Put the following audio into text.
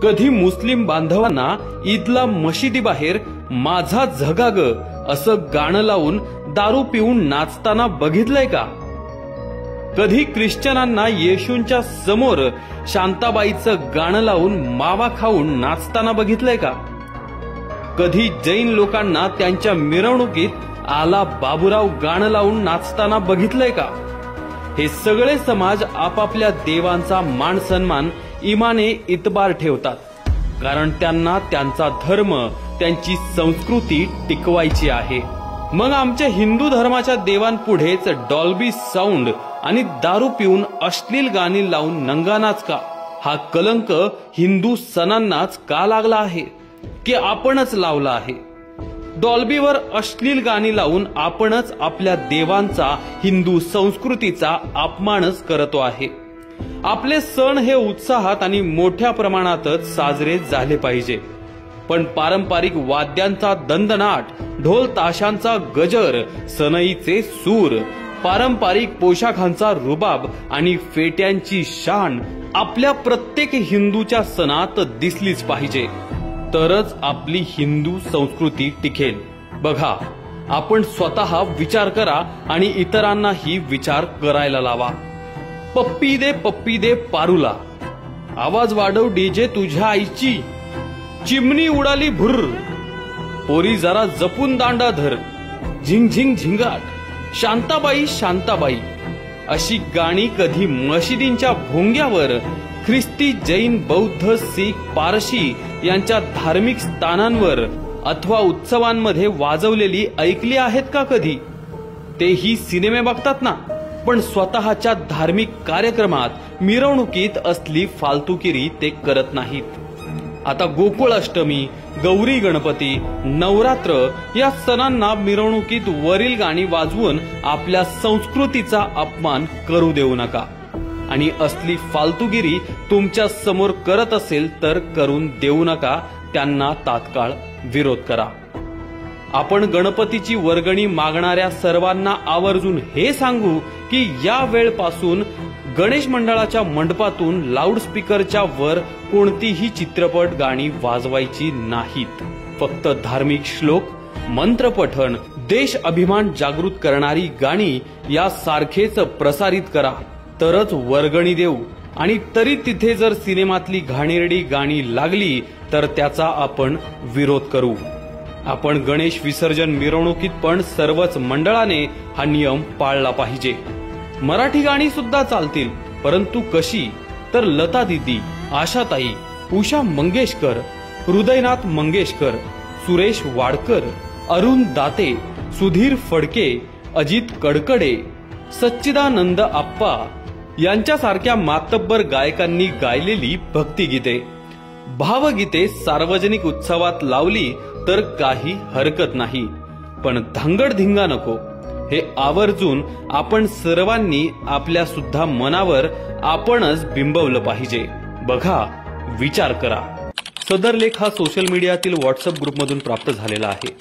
कधी मुस्लिम बांधवांना ईदला मशिदीबाहेर माझा झगाग असं गाणं लावून दारू पिऊन नाचताना बघितलंय का? कधी ख्रिश्चनांना येशूंच्या समोर शांताबाईचं गाणं लावून मावा खाऊन नाचताना बघितलंय का? कधी जैन लोकांना त्यांच्या मिरवणुकीत आला बाबूराव गाणं लावून नाचताना बघितलंय का? हे सगळे समाज आपापल्या देवांचा मान सन्मान इमाने इतबार ठेवतात, कारण त्यांना त्यांचा धर्म, त्यांची संस्कृती टिकवायची आहे। मग आमच्या हिंदू धर्माच्या देवांपुढेच डॉल्बी साऊंड आणि दारू पिऊन अश्लील गाणी लावून नंगानाच का? हा कलंक हिंदू सणांनाच का लागला आहे की आपणच लावला आहे? डॉल्बीवर अश्लील गाणी लावून आपणच आपल्या देवांचा, हिंदू संस्कृतीचा अपमानच करतो आहे। आपले सण हे उत्साहात आणि मोठ्या प्रमाणातच साजरे झाले पाहिजे, पण पारंपरिक वाद्यांचा दणदणाट, ढोल ताशांचा गजर, सनईचे सूर, पारंपरिक पोशाखांचा रुबाब आणि फेट्यांची शान आपल्या प्रत्येक हिंदूच्या सणात दिसलीच पाहिजे, तरच आपली हिंदू संस्कृती टिकेल। बघा, आपण स्वतः विचार करा आणि इतरांनाही विचार करायला लावा। पप्पी दे पारूला, आवाज वाढव डीजे तुझ्या आईची, चिमणी उडाली भुर्र, पोरी जरा जपून दांडा धर, झिंग झिंग झिंगाट, शांताबाई शांताबाई अशी गाणी कधी मशिदींच्या भोंग्यावर, ख्रिस्ती, जैन, बौद्ध, सीख, पारशी यांच्या धार्मिक स्थानांवर अथवा उत्सवांमध्ये वाजवलेली ऐकली आहेत का कधी? तेही सिनेमे बघतात ना, पण स्वतःच्या धार्मिक कार्यक्रमात, मिरवणुकीत असली फालतुगिरी ते करत नाहीत। आता गोकुळ अष्टमी, गौरी गणपती, नवरात्र या सणांना मिरवणुकीत वरील गाणी वाजवून आपल्या संस्कृतीचा अपमान करू देऊ नका, आणि असली फालतुगिरी तुमच्या समोर करत असेल तर करून देऊ नका, त्यांना तात्काळ विरोध करा। आपण गणपतीची वर्गणी मागणाऱ्या सर्वांना आवर्जून हे सांगू की या वेळपासून गणेश मंडळाच्या मंडपातून लाऊडस्पीकरच्या वर कोणतीही चित्रपट गाणी वाजवायची नाहीत। फक्त धार्मिक श्लोक, मंत्रपठण, देश अभिमान जागृत करणारी गाणी यासारखेच प्रसारित करा, तरच वर्गणी देऊ। आणि तरी तिथे जर सिनेमातली घाणेरडी गाणी लागली तर त्याचा आपण विरोध करू। आपण गणेश विसर्जन मिरवणुकीत पण सर्वच मंडळाने हा नियम पाळला पाहिजे। मराठी गाणी सुद्धा चालतील, परंतु कशी? तर लता दीदी, आशाताई, उषा मंगेशकर, हृदयनाथ मंगेशकर, सुरेश वाडकर, अरुण दाते, सुधीर फडके, अजित कडकडे, सच्चिदानंद आप्पा यांच्यासारख्या मातब्बर गायकांनी गायलेली भक्तिगीते, भावगीते सार्वजनिक उत्सवात लावली तर काही हरकत नाही, पण धांगडधिंगा नको। हे आवर्जून आपण सर्वांनी आपल्या सुद्धा मनावर आपणच बिंबवलं पाहिजे। बघा, विचार करा। सदर लेख हा सोशल मीडियातील व्हॉट्सअप ग्रुपमधून प्राप्त झालेला आहे।